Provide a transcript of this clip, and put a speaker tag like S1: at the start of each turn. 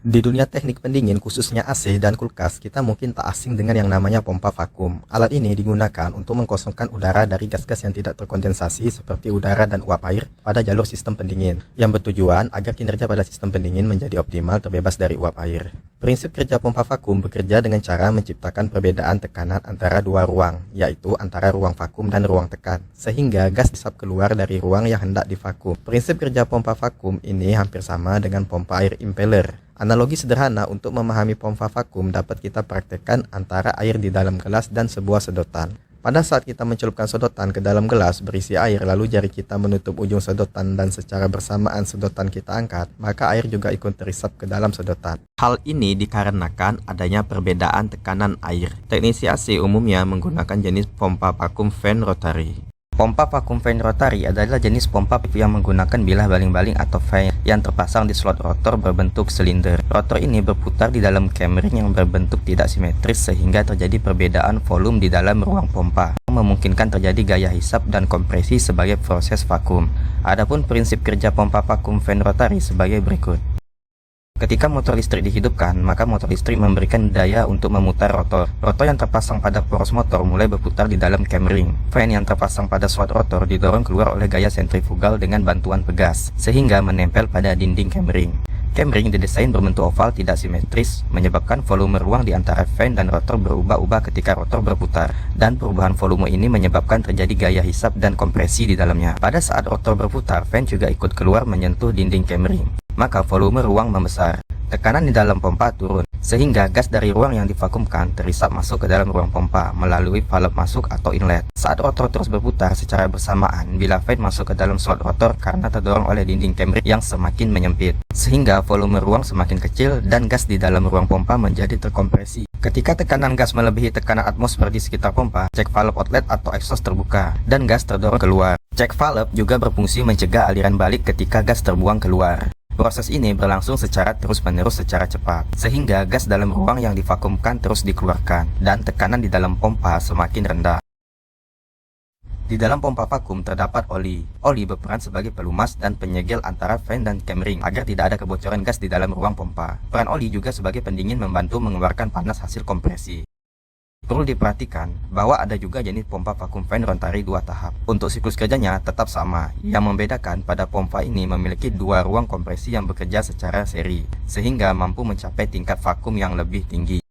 S1: Di dunia teknik pendingin, khususnya AC dan kulkas, kita mungkin tak asing dengan yang namanya pompa vakum. Alat ini digunakan untuk mengkosongkan udara dari gas-gas yang tidak terkondensasi seperti udara dan uap air pada jalur sistem pendingin, yang bertujuan agar kinerja pada sistem pendingin menjadi optimal terbebas dari uap air. Prinsip kerja pompa vakum bekerja dengan cara menciptakan perbedaan tekanan antara dua ruang, yaitu antara ruang vakum dan ruang tekan, sehingga gas disap keluar dari ruang yang hendak divakum. Prinsip kerja pompa vakum ini hampir sama dengan pompa air impeller. Analogi sederhana untuk memahami pompa vakum dapat kita praktekkan antara air di dalam gelas dan sebuah sedotan. Pada saat kita mencelupkan sedotan ke dalam gelas berisi air, lalu jari kita menutup ujung sedotan dan secara bersamaan sedotan kita angkat, maka air juga ikut terisap ke dalam sedotan. Hal ini dikarenakan adanya perbedaan tekanan air. Teknisi AC umumnya menggunakan jenis pompa vakum fan rotary. Pompa vakum fan rotary adalah jenis pompa yang menggunakan bilah baling-baling atau fan yang terpasang di slot rotor berbentuk silinder. Rotor ini berputar di dalam camring yang berbentuk tidak simetris sehingga terjadi perbedaan volume di dalam ruang pompa, memungkinkan terjadi gaya hisap dan kompresi sebagai proses vakum. Adapun prinsip kerja pompa vakum fan rotary sebagai berikut. Ketika motor listrik dihidupkan, maka motor listrik memberikan daya untuk memutar rotor. Rotor yang terpasang pada poros motor mulai berputar di dalam camring. Fan yang terpasang pada slot rotor didorong keluar oleh gaya sentrifugal dengan bantuan pegas, sehingga menempel pada dinding camring. Camring didesain berbentuk oval tidak simetris, menyebabkan volume ruang di antara fan dan rotor berubah-ubah ketika rotor berputar, dan perubahan volume ini menyebabkan terjadi gaya hisap dan kompresi di dalamnya. Pada saat rotor berputar, fan juga ikut keluar menyentuh dinding camring, maka volume ruang membesar. Tekanan di dalam pompa turun, sehingga gas dari ruang yang divakumkan terisap masuk ke dalam ruang pompa melalui valve masuk atau inlet. Saat rotor terus berputar secara bersamaan, bila fan masuk ke dalam slot rotor karena terdorong oleh dinding camring yang semakin menyempit, sehingga volume ruang semakin kecil dan gas di dalam ruang pompa menjadi terkompresi. Ketika tekanan gas melebihi tekanan atmosfer di sekitar pompa, cek valve outlet atau exhaust terbuka, dan gas terdorong keluar. Cek valve juga berfungsi mencegah aliran balik ketika gas terbuang keluar. Proses ini berlangsung secara terus-menerus secara cepat, sehingga gas dalam ruang yang divakumkan terus dikeluarkan, dan tekanan di dalam pompa semakin rendah. Di dalam pompa vakum terdapat oli. Oli berperan sebagai pelumas dan penyegel antara fan dan camring agar tidak ada kebocoran gas di dalam ruang pompa. Peran oli juga sebagai pendingin membantu mengeluarkan panas hasil kompresi. Perlu diperhatikan bahwa ada juga jenis pompa vakum fan rotary 2 tahap. Untuk siklus kerjanya tetap sama. Yang membedakan pada pompa ini memiliki 2 ruang kompresi yang bekerja secara seri, sehingga mampu mencapai tingkat vakum yang lebih tinggi.